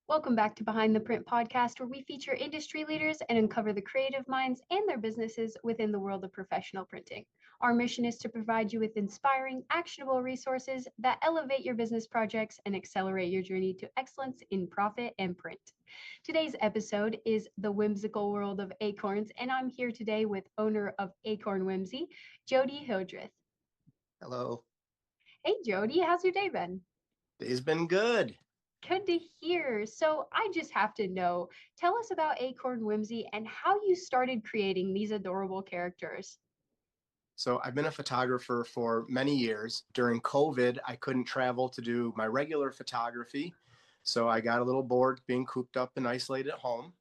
Welcome back to Behind the Print podcast, where we feature industry leaders and uncover the creative minds and their businesses within the world of professional printing. Our mission is to provide you with inspiring, actionable resources that elevate your business projects and accelerate your journey to excellence in profit and print. Today's episode is the whimsical world of acorns, and I'm here today with owner of Acorn Whimsy, Jody Hildreth. Hello. Hey, Jody, how's your day been? Day's been good. Good to hear. So I just have to know, tell us about Acorn Whimsy and how you started creating these adorable characters. So I've been a photographer for many years. During COVID, I couldn't travel to do my regular photography. So I got a little bored being cooped up and isolated at home.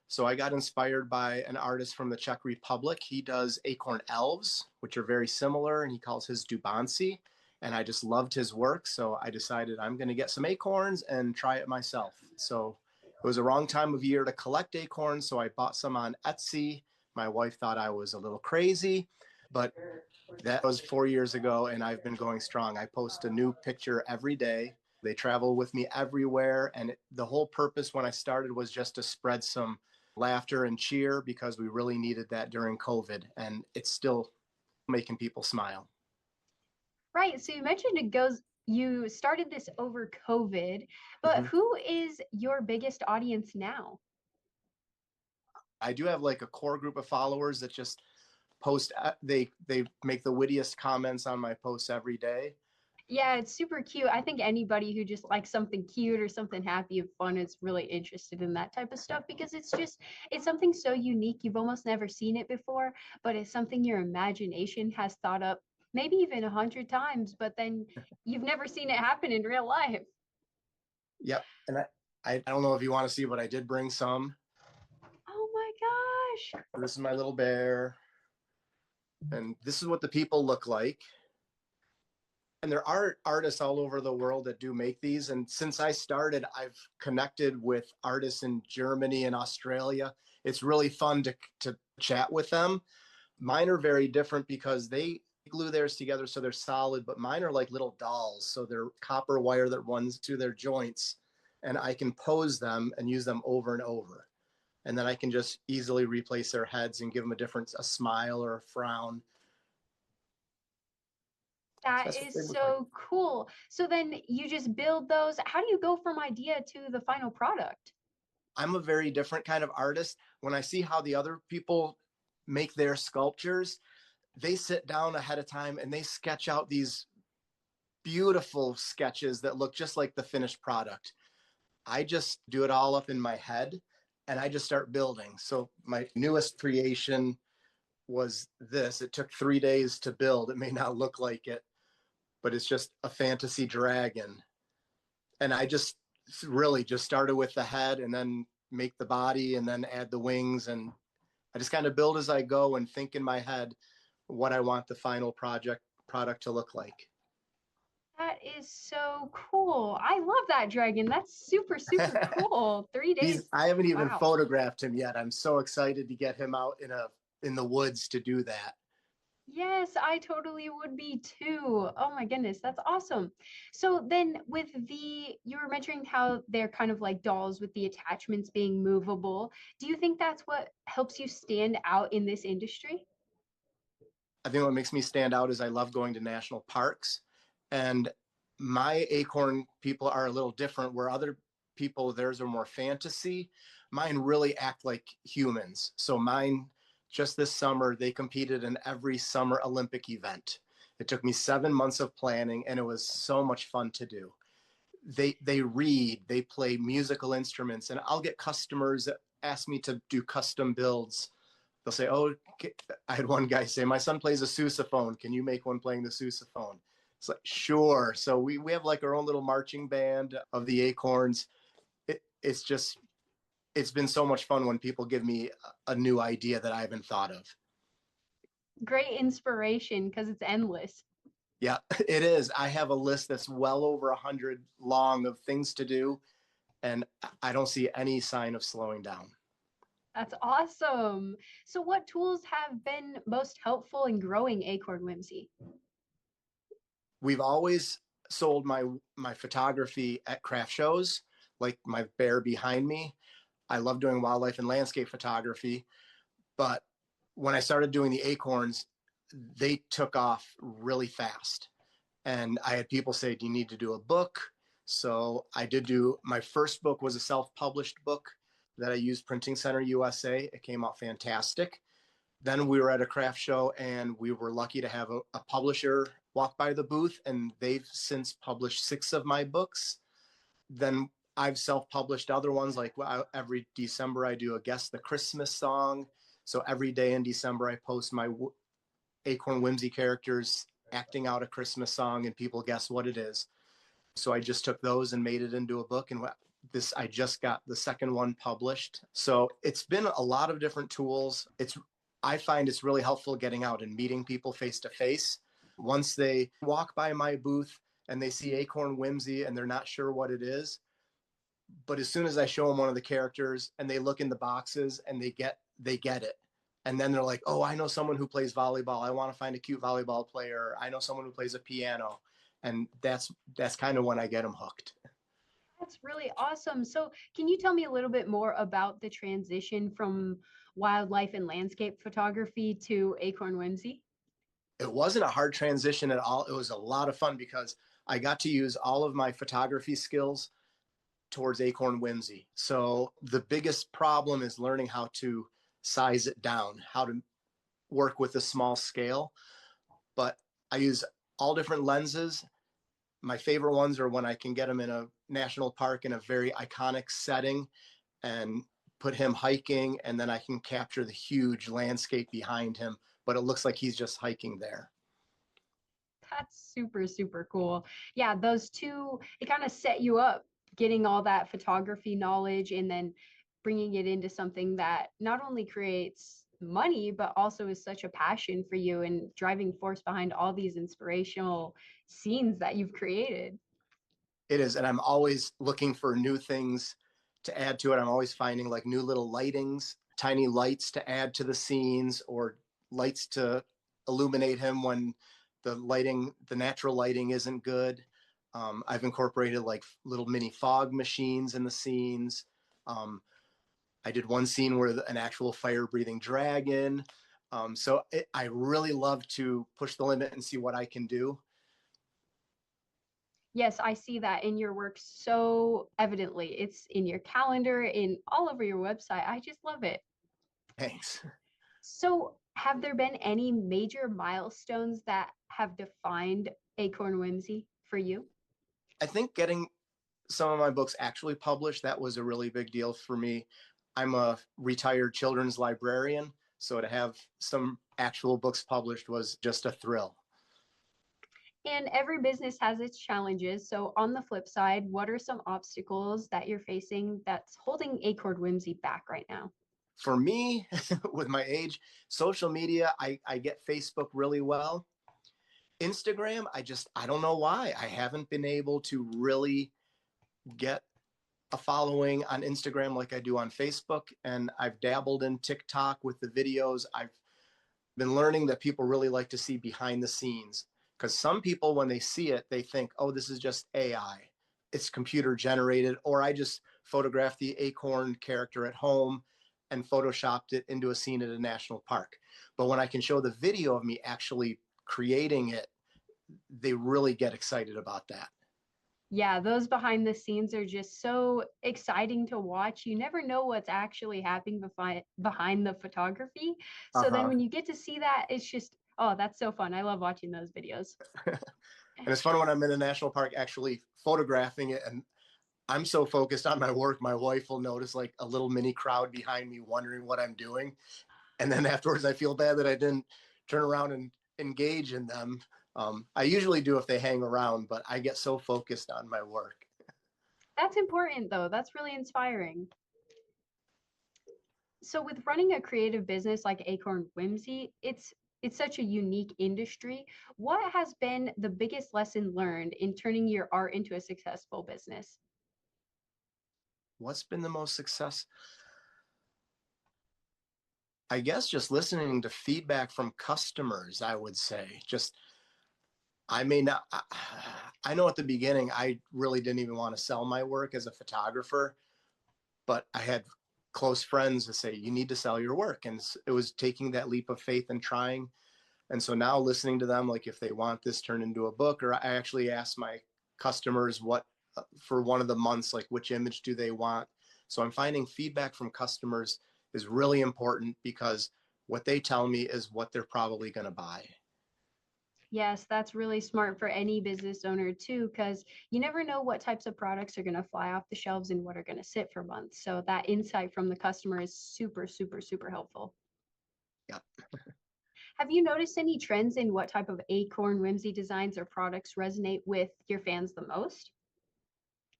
So I got inspired by an artist from the Czech Republic. He does acorn elves, which are very similar, and he calls his Dubanci. And I just loved his work. So I decided I'm going to get some acorns and try it myself. So it was a wrong time of year to collect acorns. So I bought some on Etsy. My wife thought I was a little crazy, but that was 4 years ago, and I've been going strong. I post a new picture every day. They travel with me everywhere. And the whole purpose when I started was just to spread some laughter and cheer, because we really needed that during COVID. And it's still making people smile. Right. So you mentioned you started this over COVID, but who is your biggest audience now? I do have like a core group of followers that just post. They make the wittiest comments on my posts every day. Yeah, it's super cute. I think anybody who just likes something cute or something happy and fun is really interested in that type of stuff, because it's something so unique. You've almost never seen it before, but it's something your imagination has thought up maybe even 100 times, but then you've never seen it happen in real life. Yep. And I don't know if you want to see, but I did bring some. Oh my gosh. This is my little bear. And this is what the people look like. And there are artists all over the world that do make these. And since I started, I've connected with artists in Germany and Australia. It's really fun to chat with them. Mine are very different because they glue theirs together so they're solid, but mine are like little dolls. So they're copper wire that runs to their joints, and I can pose them and use them over and over. And then I can just easily replace their heads and give them a smile or a frown. That is so cool. So then you just build those. How do you go from idea to the final product? I'm a very different kind of artist. When I see how the other people make their sculptures, they sit down ahead of time and they sketch out these beautiful sketches that look just like the finished product. I just do it all up in my head and I just start building. So my newest creation was this. It took 3 days to build. It may not look like it, but it's just a fantasy dragon. And I just really just started with the head and then make the body and then add the wings. And I just kind of build as I go and think in my head what I want the final product to look like. That is so cool. I love that dragon. That's super, super cool. 3 days. I haven't even Wow. photographed him yet. I'm so excited to get him out in the woods to do that. Yes, I totally would be too. Oh my goodness, that's awesome. So then you were mentioning how they're kind of like dolls with the attachments being movable. Do you think that's what helps you stand out in this industry? I think what makes me stand out is I love going to national parks, and my acorn people are a little different, where other people, theirs are more fantasy. Mine really act like humans. So mine, just this summer, they competed in every summer Olympic event. It took me 7 months of planning, and it was so much fun to do. They read, they play musical instruments, and I'll get customers that ask me to do custom builds. They'll say, oh, I had one guy say, my son plays a sousaphone. Can you make one playing the sousaphone? It's like, sure. So we have like our own little marching band of the acorns. It's been so much fun when people give me a new idea that I haven't thought of. Great inspiration, because it's endless. Yeah, it is. I have a list that's well over 100 long of things to do, and I don't see any sign of slowing down. That's awesome. So what tools have been most helpful in growing Acorn Whimsy? We've always sold my photography at craft shows like my bear behind me. I love doing wildlife and landscape photography, but when I started doing the acorns, they took off really fast. And I had people say, do you need to do a book? So I did do, my first book was a self-published book that I used Printing Center USA. It came out fantastic. Then we were at a craft show and we were lucky to have a publisher walk by the booth, and they've since published 6 of my books. Then I've self-published other ones, like every December I do a Guess the Christmas Song. So every day in December I post my Acorn Whimsy characters acting out a Christmas song and people guess what it is. So I just took those and made it into a book, and I just got the second one published. So it's been a lot of different tools. I find it's really helpful getting out and meeting people face to face. Once they walk by my booth and they see Acorn Whimsy and they're not sure what it is, but as soon as I show them one of the characters and they look in the boxes and they get it. And then they're like, oh, I know someone who plays volleyball. I want to find a cute volleyball player. I know someone who plays a piano. And that's kind of when I get them hooked. That's really awesome. So can you tell me a little bit more about the transition from wildlife and landscape photography to Acorn Whimsy? It wasn't a hard transition at all. It was a lot of fun because I got to use all of my photography skills towards Acorn Whimsy. So the biggest problem is learning how to size it down, how to work with a small scale. But I use all different lenses. My favorite ones are when I can get him in a national park in a very iconic setting and put him hiking, and then I can capture the huge landscape behind him, but it looks like he's just hiking there. That's super, super cool. Yeah, those two, it kind of set you up getting all that photography knowledge and then bringing it into something that not only creates money, but also is such a passion for you and driving force behind all these inspirational scenes that you've created. It is, and I'm always looking for new things to add to it. I'm always finding like new little lightings, tiny lights to add to the scenes, or lights to illuminate him when the natural lighting isn't good. I've incorporated like little mini fog machines in the scenes. I did one scene where an actual fire-breathing dragon. I really love to push the limit and see what I can do. Yes, I see that in your work so evidently. It's in your calendar, in all over your website. I just love it. Thanks. So, have there been any major milestones that have defined Acorn Whimsy for you? I think getting some of my books actually published, that was a really big deal for me. I'm a retired children's librarian, so to have some actual books published was just a thrill. And every business has its challenges. So, on the flip side, what are some obstacles that you're facing that's holding Acorn Whimsy back right now? For me, with my age, social media, I get Facebook really well. Instagram, I don't know why. I haven't been able to really get a following on Instagram like I do on Facebook. And I've dabbled in TikTok with the videos. I've been learning that people really like to see behind the scenes, because some people, when they see it, they think, oh, this is just AI. It's computer generated, or I just photographed the acorn character at home and photoshopped it into a scene at a national park. But when I can show the video of me actually creating it, they really get excited about that. Yeah, those behind the scenes are just so exciting to watch. You never know what's actually happening behind the photography. So then Uh-huh. when you get to see that, it's just, oh, that's so fun. I love watching those videos. And it's fun when I'm in a national park actually photographing it, and I'm so focused on my work, my wife will notice like a little mini crowd behind me wondering what I'm doing. And then afterwards, I feel bad that I didn't turn around and engage in them. I usually do if they hang around, but I get so focused on my work. That's important though. That's really inspiring. So with running a creative business like Acorn Whimsy, it's such a unique industry. What has been the biggest lesson learned in turning your art into a successful business? What's been the most success? I guess just listening to feedback from customers, I would say. Just I may not, I know at the beginning, I really didn't even want to sell my work as a photographer, but I had close friends to say, you need to sell your work. And it was taking that leap of faith and trying. And so now listening to them, like if they want this turned into a book, or I actually ask my customers what, for one of the months, like which image do they want? So I'm finding feedback from customers is really important because what they tell me is what they're probably going to buy. Yes, that's really smart for any business owner too, because you never know what types of products are going to fly off the shelves and what are going to sit for months. So that insight from the customer is super, super, super helpful. Yeah. Have you noticed any trends in what type of Acorn Whimsy designs or products resonate with your fans the most?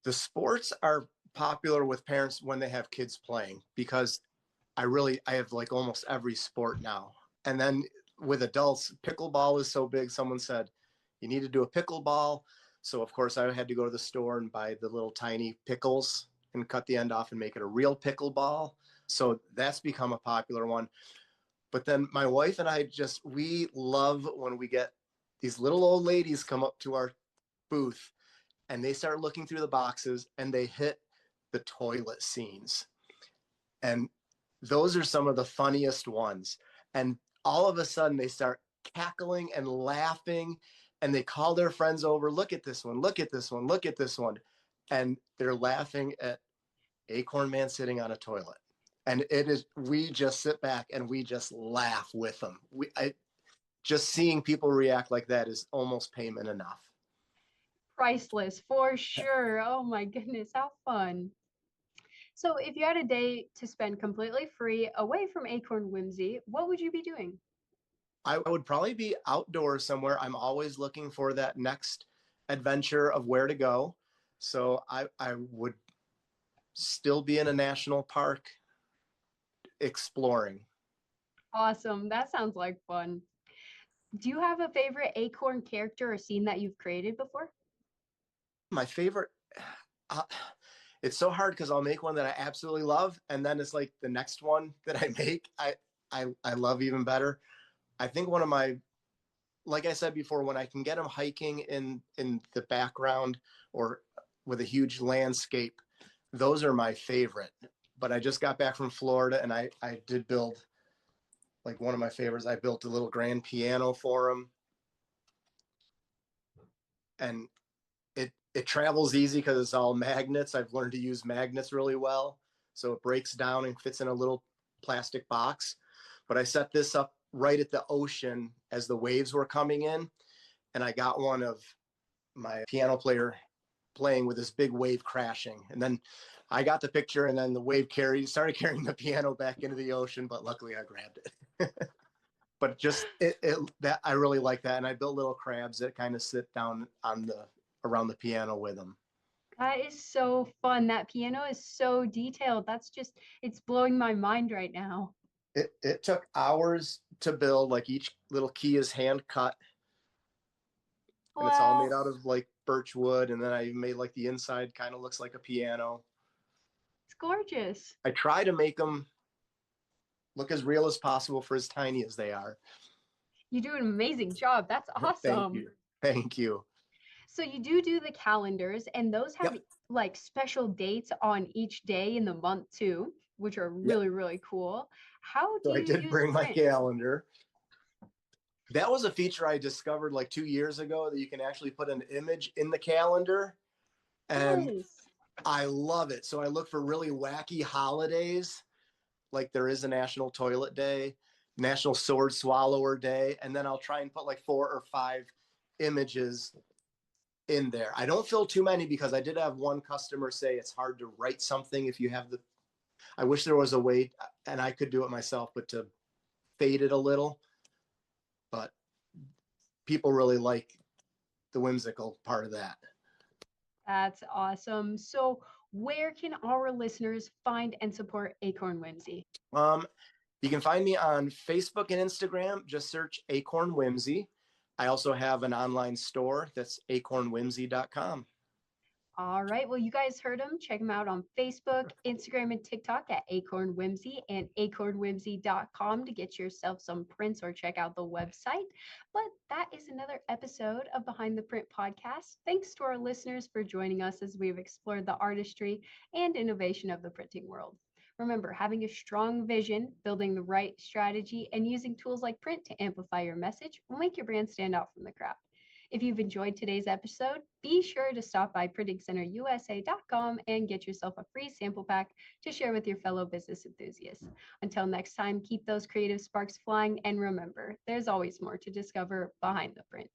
The sports are popular with parents when they have kids playing because I have like almost every sport now. And then with adults, pickleball is so big. Someone said, you need to do a pickleball. So of course I had to go to the store and buy the little tiny pickles and cut the end off and make it a real pickleball. So that's become a popular one. But then my wife and I we love when we get these little old ladies come up to our booth and they start looking through the boxes and they hit the toilet scenes. And those are some of the funniest ones. And all of a sudden they start cackling and laughing and they call their friends over, look at this one, look at this one, look at this one. And they're laughing at Acorn Man sitting on a toilet. And we just sit back and we just laugh with them. Just seeing people react like that is almost payment enough. Priceless for sure. Oh my goodness, how fun. So if you had a day to spend completely free away from Acorn Whimsy, what would you be doing? I would probably be outdoors somewhere. I'm always looking for that next adventure of where to go. So I would still be in a national park exploring. Awesome. That sounds like fun. Do you have a favorite Acorn character or scene that you've created before? My favorite, uh, it's so hard because I'll make one that I absolutely love, and then it's like the next one that I make, I love even better. I think one of my, like I said before, when I can get them hiking in the background or with a huge landscape, those are my favorite. But I just got back from Florida and I did build like one of my favorites. I built a little grand piano for him, and it travels easy because it's all magnets. I've learned to use magnets really well, so it breaks down and fits in a little plastic box. But I set this up right at the ocean as the waves were coming in, and I got one of my piano player playing with this big wave crashing, and then I got the picture, and then the wave started carrying the piano back into the ocean, but luckily I grabbed it. But just that I really like that, and I built little crabs that kind of sit down on the around the piano with them. That is so fun. That piano is so detailed. It's blowing my mind right now. It took hours to build. Like each little key is hand cut, and it's all made Well, out of like birch wood. And then I made like the inside kind of looks like a piano. it's gorgeous. I try to make them look as real as possible for as tiny as they are. You do an amazing job. That's Thank awesome. you. Thank you. So you do the calendars, and those have Yep. like special dates on each day in the month too, which are Yep. really, really cool. How do So I you did use bring my print? calendar. That was a feature I discovered like 2 years ago that you can actually put an image in the calendar. And Yes. I love it. So I look for really wacky holidays, like there is a National Toilet Day, National Sword Swallower Day, and then I'll try and put like 4 or 5 images in there. I don't fill too many because I did have one customer say it's hard to write something if you have the. I wish there was a way, and I could do it myself, but to fade it a little. But people really like the whimsical part of that. That's awesome. So where can our listeners find and support Acorn Whimsy? Um, you can find me on Facebook and Instagram. Just search Acorn Whimsy. I also have an online store that's acornwhimsy.com. All right. Well, you guys heard them. Check them out on Facebook, Instagram, and TikTok at Acorn Whimsy and acornwhimsy.com to get yourself some prints or check out the website. But that is another episode of Behind the Print podcast. Thanks to our listeners for joining us as we've explored the artistry and innovation of the printing world. Remember, having a strong vision, building the right strategy, and using tools like print to amplify your message will make your brand stand out from the crowd. If you've enjoyed today's episode, be sure to stop by printingcenterusa.com and get yourself a free sample pack to share with your fellow business enthusiasts. Until next time, keep those creative sparks flying, and remember, there's always more to discover behind the print.